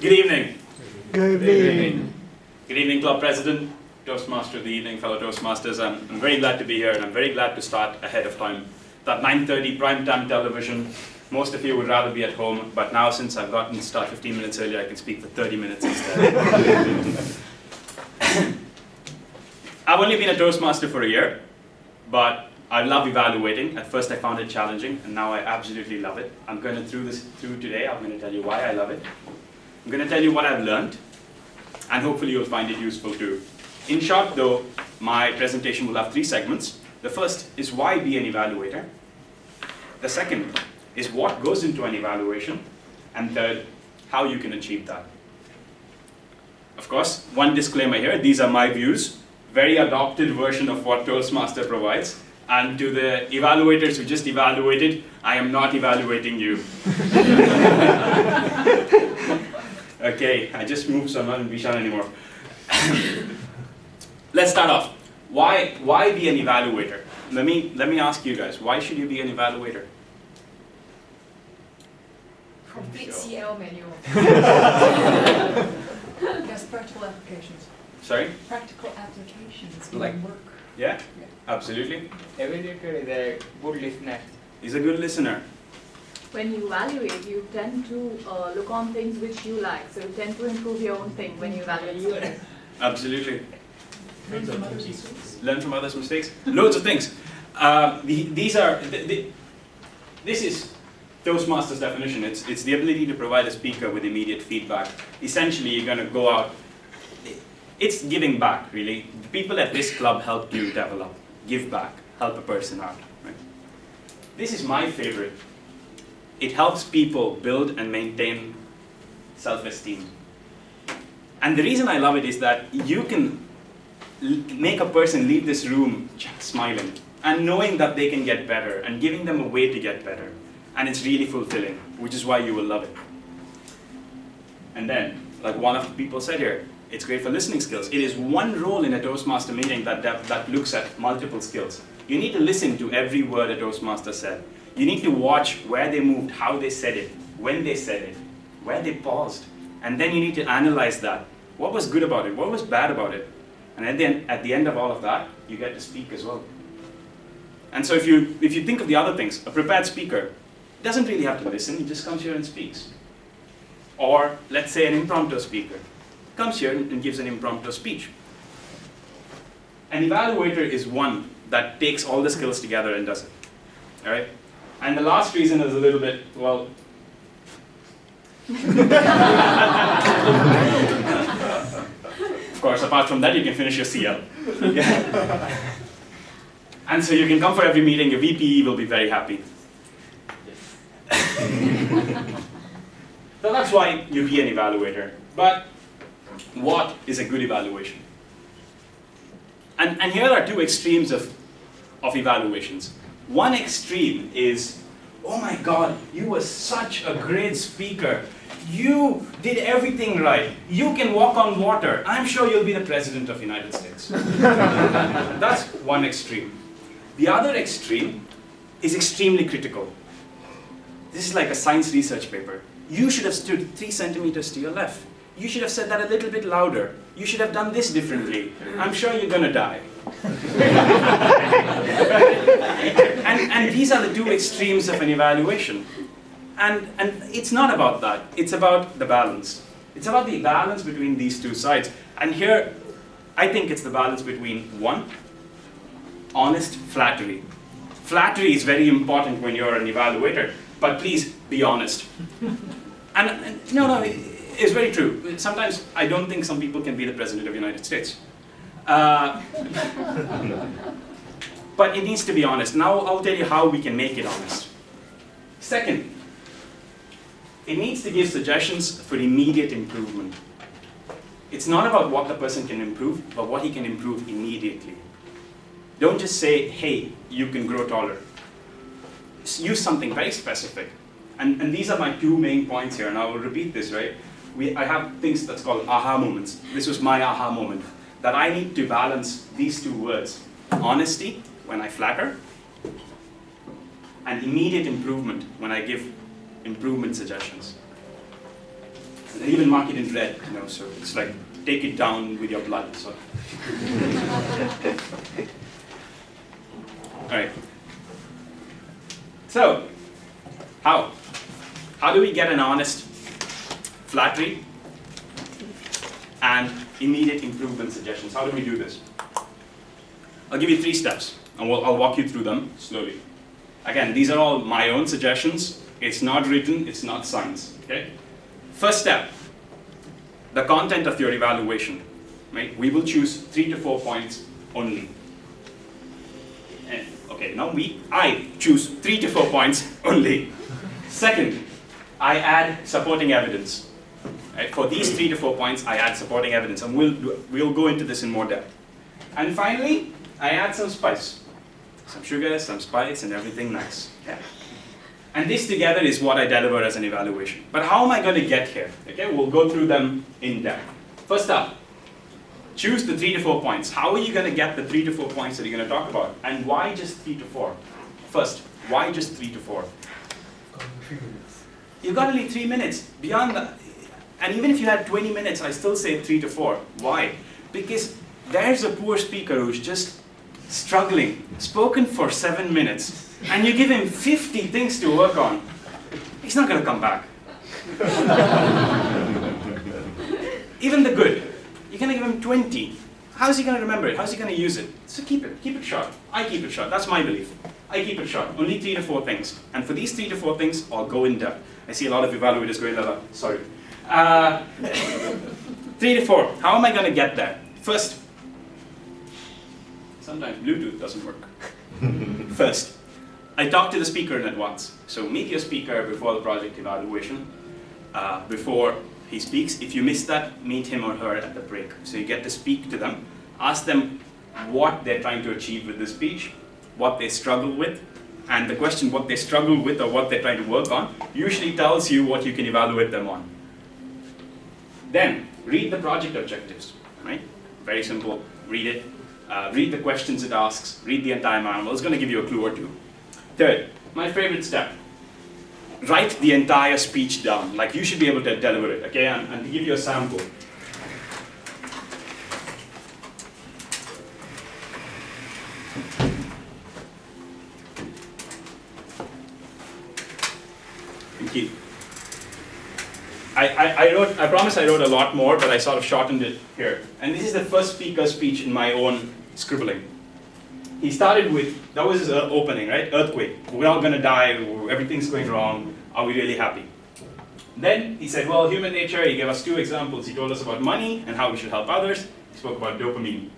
Good evening. Good evening. Good evening, Club President, Toastmaster of the evening, fellow Toastmasters. I'm very glad to be here, and I'm very glad to start ahead of time. That 9:30 primetime television, most of you would rather be at home, but now since I've gotten to start 15 minutes earlier, I can speak for 30 minutes instead. I've only been a Toastmaster for a year, but I love evaluating. At first I found it challenging, and now I absolutely love it. I'm going to through today. I'm going to tell you why I love it. I'm going to tell you what I've learned, and hopefully you'll find it useful too. In short though, my presentation will have 3 segments. The first is why be an evaluator. The second is what goes into an evaluation. And third, how you can achieve that. Of course, one disclaimer here, these are my views, very adopted version of what Toastmaster provides. And to the evaluators who just evaluated, I am not evaluating you. Okay, I just moved, so I'm not in Vishan anymore. Let's start off. Why be an evaluator? Let me ask you guys, why should you be an evaluator? Complete CL manual. Yes, practical applications. Sorry? Practical applications in Like- work. Yeah? Absolutely. Evaluator is a good listener. He's a good listener. When you evaluate, you tend to look on things which you like. So you tend to improve your own thing when you evaluate something. Absolutely. Learn from others' mistakes. Learn from others' mistakes. Loads of things. This is Toastmasters' definition. It's the ability to provide a speaker with immediate feedback. Essentially, you're going to go out. It's giving back, really. The people at this club help you develop, give back, help a person out. Right? This is my favorite. It helps people build and maintain self-esteem. And the reason I love it is that you can make a person leave this room smiling and knowing that they can get better and giving them a way to get better. And it's really fulfilling, which is why you will love it. And then, like one of the people said here, it's great for listening skills. It is one role in a Toastmaster meeting that looks at multiple skills. You need to listen to every word a Toastmaster said. You need to watch where they moved, how they said it, when they said it, where they paused. And then you need to analyze that. What was good about it? What was bad about it? And at the end of all of that, you get to speak as well. And so if you think of the other things, a prepared speaker doesn't really have to listen, he just comes here and speaks. Or let's say an impromptu speaker comes here and gives an impromptu speech. An evaluator is one that takes all the skills together and does it. All right? And the last reason is a little bit, well, of course, apart from that, you can finish your CL. Yeah. And so you can come for every meeting, your VPE will be very happy. So that's why you be an evaluator. But what is a good evaluation? And here are 2 extremes of evaluations. One extreme is, oh my God, you were such a great speaker. You did everything right. You can walk on water. I'm sure you'll be the President of the United States. That's one extreme. The other extreme is extremely critical. This is like a science research paper. You should have stood 3 centimeters to your left. You should have said that a little bit louder. You should have done this differently. I'm sure you're going to die. and these are the 2 extremes of an evaluation. And it's not about that. It's about the balance. It's about the balance between these 2 sides. And here, I think it's the balance between 1, honest flattery. Flattery is very important when you're an evaluator, but please be honest. And no, it's very true. Sometimes I don't think some people can be the President of the United States. But it needs to be honest. Now I'll tell you how we can make it honest. Second, it needs to give suggestions for immediate improvement. It's not about what the person can improve, but what he can improve immediately. Don't just say, hey, you can grow taller. Use something very specific. And these are my 2 main points here, and I will repeat this, right? I have things that's called aha moments. This was my aha moment. That I need to balance these 2 words. Honesty, when I flatter, and immediate improvement, when I give improvement suggestions. And even mark it in red, so it's like take it down with your blood. So. All right. So, how do we get an honest flattery and immediate improvement suggestions? How do we do this? I'll give you 3 steps, and I'll walk you through them slowly. Again, these are all my own suggestions. It's not written, it's not science, okay? First step, the content of your evaluation, right? We will choose 3 to 4 points only. And, okay, now I choose 3 to 4 points only. Second, I add supporting evidence. Right? For these 3 to 4 points, I add supporting evidence, and we'll go into this in more depth. And finally, I add some spice. Some sugar, some spice, and everything nice. Yeah. And this together is what I deliver as an evaluation. But how am I going to get here? Okay, we'll go through them in depth. First up, choose the 3 to 4 points. How are you going to get the 3 to 4 points that you're going to talk about? And why just 3 to 4? First, why just 3 to 4? You've got only 3 minutes. Beyond that, and even if you had 20 minutes, I still say 3 to 4. Why? Because there's a poor speaker who's just struggling, spoken for 7 minutes, and you give him 50 things to work on. He's not going to come back. Even the good, you're going to give him 20. How's he going to remember it? How's he going to use it? So keep it short. I keep it short. That's my belief. I keep it short. Only 3 to 4 things. And for these 3 to 4 things, I'll go in depth. I see a lot of evaluators going like that. Sorry. 3 to 4. How am I going to get there? First, sometimes Bluetooth doesn't work. First, I talk to the speaker in advance. So meet your speaker before the project evaluation, before he speaks. If you miss that, meet him or her at the break. So you get to speak to them, ask them what they're trying to achieve with the speech, what they struggle with, and the question what they struggle with or what they're trying to work on usually tells you what you can evaluate them on. Then, read the project objectives, right? Very simple, read it. Read the questions it asks, read the entire manual. It's going to give you a clue or two. Third, my favorite step, write the entire speech down. Like you should be able to deliver it, okay? And to give you a sample. Thank you. I promise I wrote a lot more, but I sort of shortened it here. And this is the first speaker's speech in my own scribbling. He started with, that was his opening, right? Earthquake. We're all going to die. Everything's going wrong. Are we really happy? Then he said, well, human nature. He gave us 2 examples. He told us about money and how we should help others. He spoke about dopamine.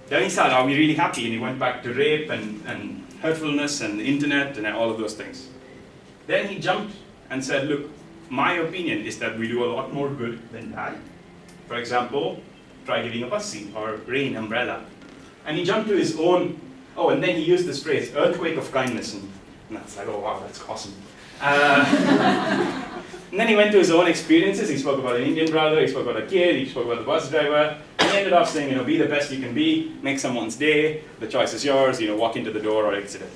Then he said, are we really happy? And he went back to rape and hurtfulness and the internet and all of those things. Then he jumped and said, look, my opinion is that we do a lot more good than bad. For example, try giving a bus seat or rain umbrella. And he jumped to his own, and then he used this phrase, earthquake of kindness. And that's like, oh wow, that's awesome. And then he went to his own experiences. He spoke about an Indian brother, he spoke about a kid, he spoke about the bus driver. And he ended up saying, be the best you can be, make someone's day, the choice is yours, walk into the door or exit it.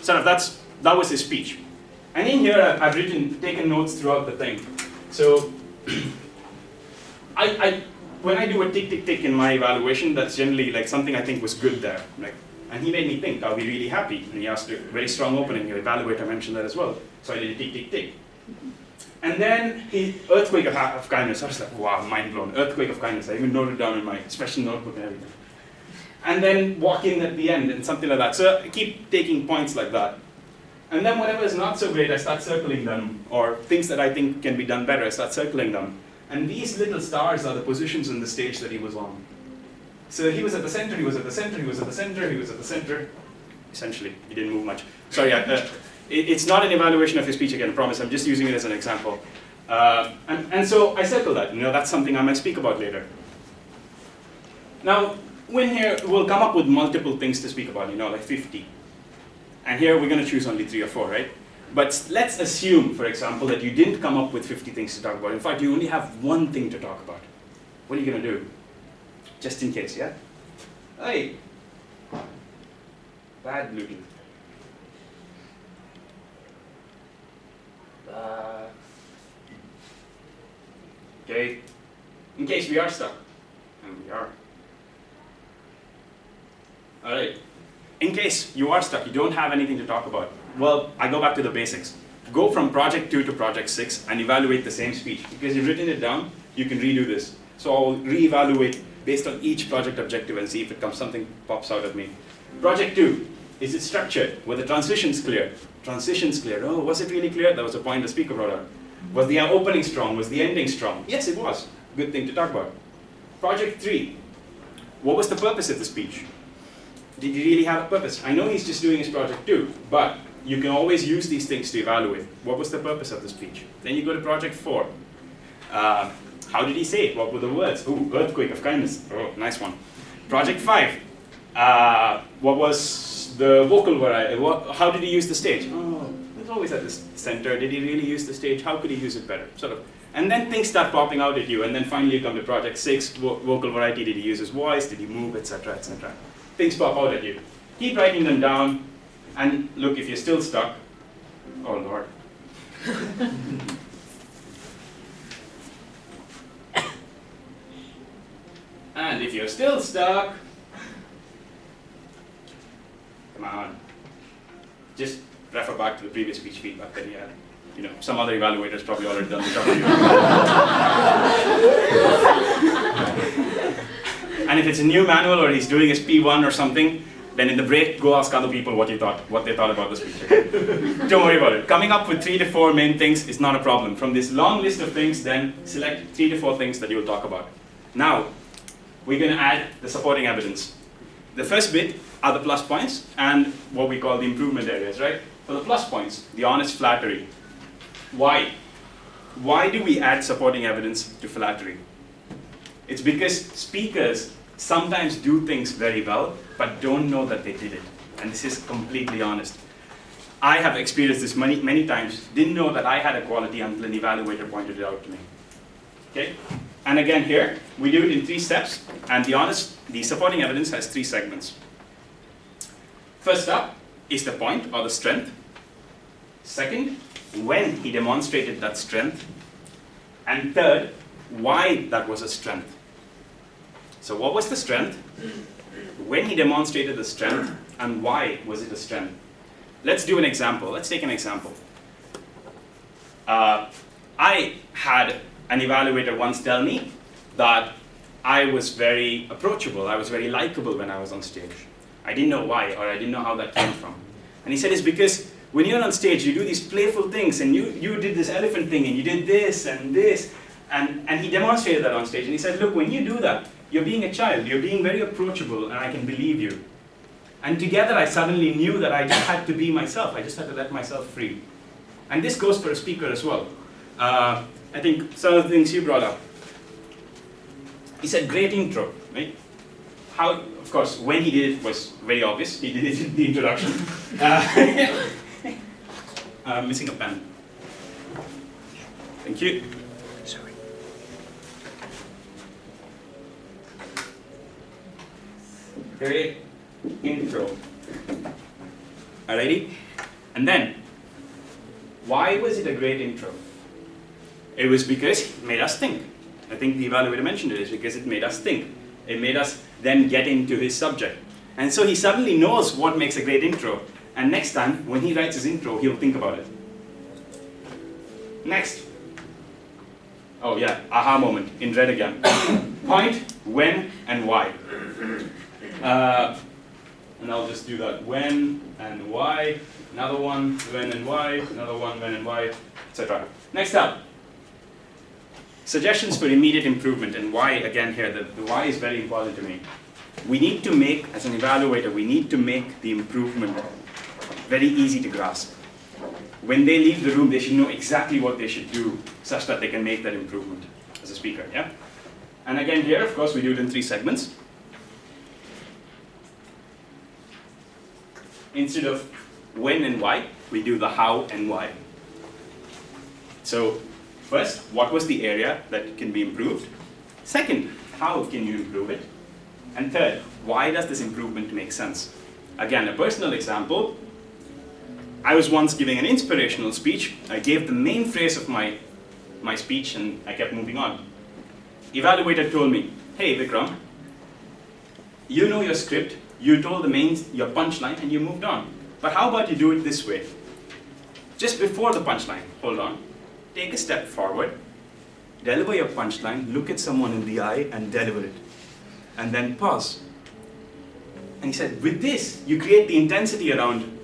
So that was his speech. And in here, I've taken notes throughout the thing. So, when I do a tick, tick, tick in my evaluation, that's generally like something I think was good there. And he made me think, are we really happy? And he asked a very strong opening. Your evaluator mentioned that as well. So I did a tick, tick, tick. And then earthquake of kindness. I was like, wow, mind blown. Earthquake of kindness. I even noted it down in my special notebook and everything. And then walk in at the end and something like that. So I keep taking points like that. And then whatever is not so great, I start circling them, or things that I think can be done better, I start circling them. And these little stars are the positions on the stage that he was on. So he was at the center, he was at the center, he was at the center, he was at the center. Essentially, he didn't move much. Sorry, it's not an evaluation of his speech again, I promise, I'm just using it as an example. And so I circle that, that's something I might speak about later. Now, when here, we'll come up with multiple things to speak about, like 50. And here we're going to choose only 3 or 4, right? But let's assume, for example, that you didn't come up with 50 things to talk about. In fact, you only have 1 thing to talk about. What are you going to do? Just in case, yeah? Hey. Bad Bluetooth. Okay? In case we are stuck, and we are. Alright. In case you are stuck, you don't have anything to talk about, well, I go back to the basics. Go from project 2 to project 6 and evaluate the same speech. Because you've written it down, you can redo this. So I'll re-evaluate based on each project objective and see if something pops out at me. Project 2, is it structured? Were the transitions clear? Transitions clear. Oh, was it really clear? That was a point the speaker brought up. Was the opening strong? Was the ending strong? Yes, it was. Good thing to talk about. Project 3, what was the purpose of the speech? Did he really have a purpose? I know he's just doing his project 2, but you can always use these things to evaluate. What was the purpose of the speech? Then you go to project 4. How did he say it? What were the words? Ooh, earthquake of kindness. Oh, nice one. Project 5. What was the vocal variety? How did he use the stage? Oh, it's always at the center. Did he really use the stage? How could he use it better? Sort of. And then things start popping out at you, and then finally you come to project 6. Vocal variety. Did he use his voice? Did he move, etc., etc. Things pop out at you. Keep writing them down, and look, if you're still stuck, oh Lord. And if you're still stuck, come on, just refer back to the previous speech feedback that you had. You know, some other evaluators probably already done the job for you. And if it's a new manual or he's doing his P1 or something, then in the break, go ask other people what they thought about the speech. Okay? Don't worry about it. Coming up with 3 to 4 main things is not a problem. From this long list of things, then select 3 to 4 things that you'll talk about. Now, we're going to add the supporting evidence. The first bit are the plus points and what we call the improvement areas, right? For the plus points, the honest flattery. Why? Why do we add supporting evidence to flattery? It's because speakers sometimes do things very well, but don't know that they did it. And this is completely honest. I have experienced this many times, didn't know that I had a quality until an evaluator pointed it out to me. Okay? And again here, we do it in 3 steps, and the supporting evidence has 3 segments. First up is the point or the strength. Second, when he demonstrated that strength. And third, why that was a strength. So what was the strength? When he demonstrated the strength, and why was it a strength? Let's do an example. Let's take an example. I had an evaluator once tell me that I was very approachable, I was very likable when I was on stage. I didn't know why, or I didn't know how that came from. And he said it's because when you're on stage, you do these playful things, and you did this elephant thing, and you did this, and he demonstrated that on stage, and he said, look, when you do that, you're being a child, you're being very approachable, and I can believe you. And together I suddenly knew that I just had to be myself, I just had to let myself free. And this goes for a speaker as well. I think some of the things you brought up. He said, great intro, right? How, of course, when he did it was very obvious. He did it in the introduction. I'm missing a pen. Thank you. Sorry. Great intro. Alrighty? And then, why was it a great intro? It was because it made us think. I think the evaluator mentioned it is because it made us think. It made us then get into his subject. And so he suddenly knows what makes a great intro. And next time, when he writes his intro, he'll think about it. Next. Oh yeah, aha moment, in red again. Point, when, and why. And I'll just do that. When and why. Another one, when and why. Another one, when and why, etc. Next up. Suggestions for immediate improvement, and why, again here, the why is very important to me. We need to make, as an evaluator, we need to make the improvement very easy to grasp. When they leave the room, they should know exactly what they should do, such that they can make that improvement as a speaker, yeah? And again here, of course, we do it in 3 segments. Instead of when and why, we do the how and why. So, first, what was the area that can be improved? Second, how can you improve it? And third, why does this improvement make sense? Again, a personal example. I was once giving an inspirational speech. I gave the main phrase of my speech and I kept moving on. Evaluator told me, hey Vikram, you know your script, you told your punchline, and you moved on. But how about you do it this way? Just before the punchline, hold on, take a step forward, deliver your punchline, look at someone in the eye and deliver it. And then pause. And he said, with this, you create the intensity around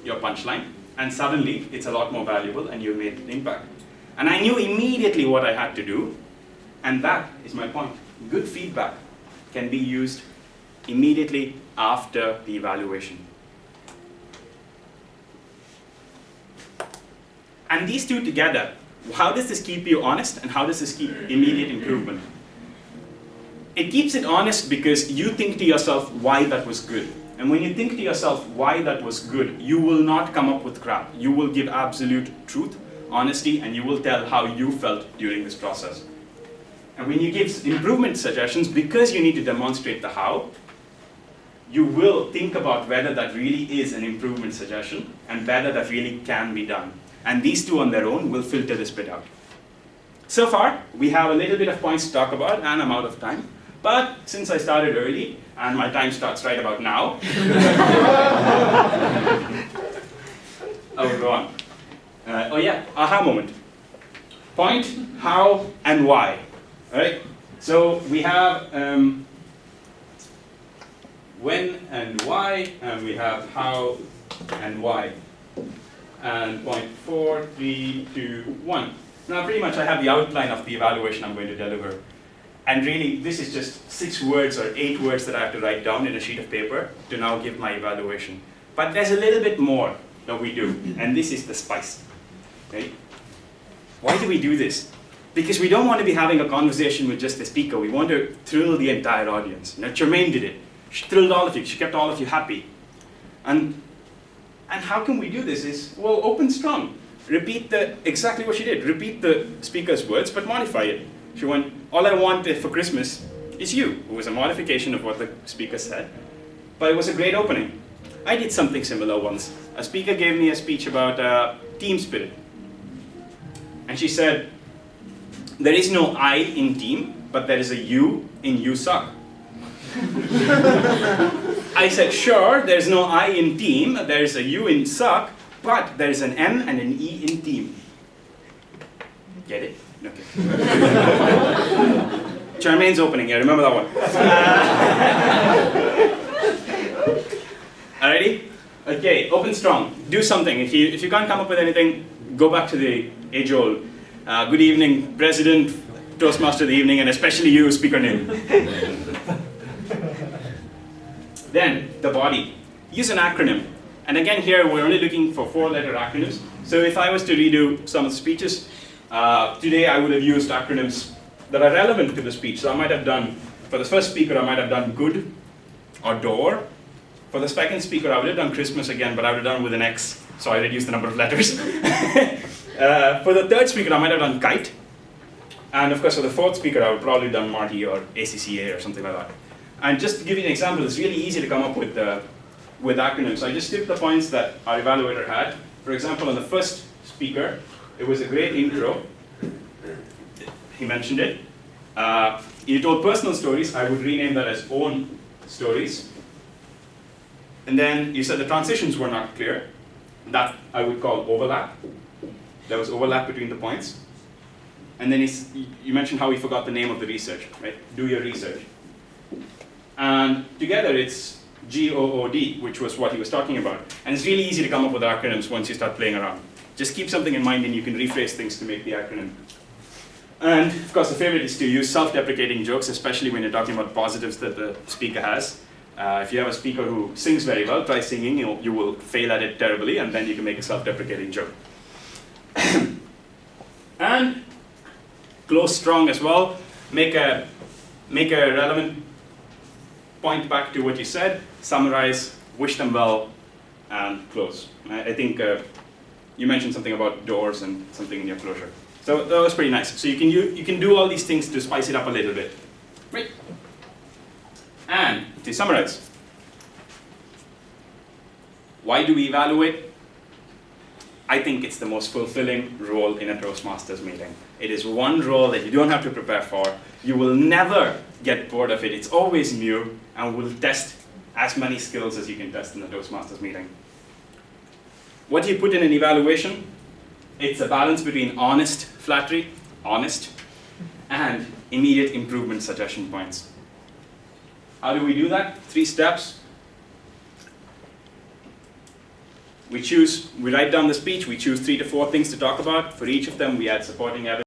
your punchline, and suddenly it's a lot more valuable and you've made an impact. And I knew immediately what I had to do, and that is my point. Good feedback can be used immediately after the evaluation. And these two together, how does this keep you honest and how does this keep immediate improvement? It keeps it honest because you think to yourself why that was good. And when you think to yourself why that was good, you will not come up with crap. You will give absolute truth, honesty, and you will tell how you felt during this process. And when you give improvement suggestions, because you need to demonstrate the how, you will think about whether that really is an improvement suggestion and whether that really can be done. And these two on their own will filter this bit out. So far, we have a little bit of points to talk about, and I'm out of time. But since I started early, and my time starts right about now, I will go on. Oh yeah, aha moment. Point, how, and why. All right? So we have when and why, and we have how and why. And point 4, 3, 2, 1. Now pretty much I have the outline of the evaluation I'm going to deliver. And really, this is just 6 words or 8 words that I have to write down in a sheet of paper to now give my evaluation. But there's a little bit more that we do, and this is the spice. Right? Why do we do this? Because we don't want to be having a conversation with just the speaker. We want to thrill the entire audience. Now, Charmaine did it. She thrilled all of you. She kept all of you happy. And how can we do this is, well, open strong. Repeat exactly what she did. Repeat the speaker's words, but modify it. She went, all I want for Christmas is you. It was a modification of what the speaker said. But it was a great opening. I did something similar once. A speaker gave me a speech about team spirit. And she said, there is no I in team, but there is a you in you suck. I said, sure, there's no I in team, there's a U in suck, but there's an M and an E in team. Get it? Okay. Charmaine's opening, yeah, remember that one. Alrighty? Okay, open strong. Do something. If you can't come up with anything, go back to the age-old. Good evening, President, Toastmaster of the evening, and especially you, speaker name. Then, the body. Use an acronym. And again here, we're only looking for 4-letter acronyms. So if I was to redo some of the speeches, today I would have used acronyms that are relevant to the speech. So I might have done, for the first speaker, I might have done good or door. For the second speaker, I would have done Christmas again, but I would have done with an X, so I reduced the number of letters. For the third speaker, I might have done kite. And of course, for the fourth speaker, I would probably have done Marty or ACCA or something like that. And just to give you an example, it's really easy to come up with acronyms. So I just skipped the points that our evaluator had. For example, on the first speaker, it was a great intro. He mentioned it. He told personal stories. I would rename that as own stories. And then you said the transitions were not clear. That I would call overlap. There was overlap between the points. And then you mentioned how he forgot the name of the research, right? Do your research. And together it's GOOD, which was what he was talking about. And it's really easy to come up with acronyms once you start playing around. Just keep something in mind and you can rephrase things to make the acronym. And of course, the favorite is to use self-deprecating jokes, especially when you're talking about positives that the speaker has. If you have a speaker who sings very well, try singing. You will fail at it terribly, and then you can make a self-deprecating joke. And close strong as well. Make a relevant point back to what you said, summarize, wish them well, and close. I think you mentioned something about doors and something in your closure. So that was pretty nice. So you can do all these things to spice it up a little bit. Right? And to summarize, why do we evaluate? I think it's the most fulfilling role in a Toastmasters meeting. It is one role that you don't have to prepare for. You will never get bored of it. It's always new, and we'll test as many skills as you can test in the Toastmasters meeting. What do you put in an evaluation? It's a balance between honest flattery, honest, and immediate improvement suggestion points. How do we do that? 3 steps. We write down the speech, we choose 3 to 4 things to talk about. For each of them, we add supporting evidence.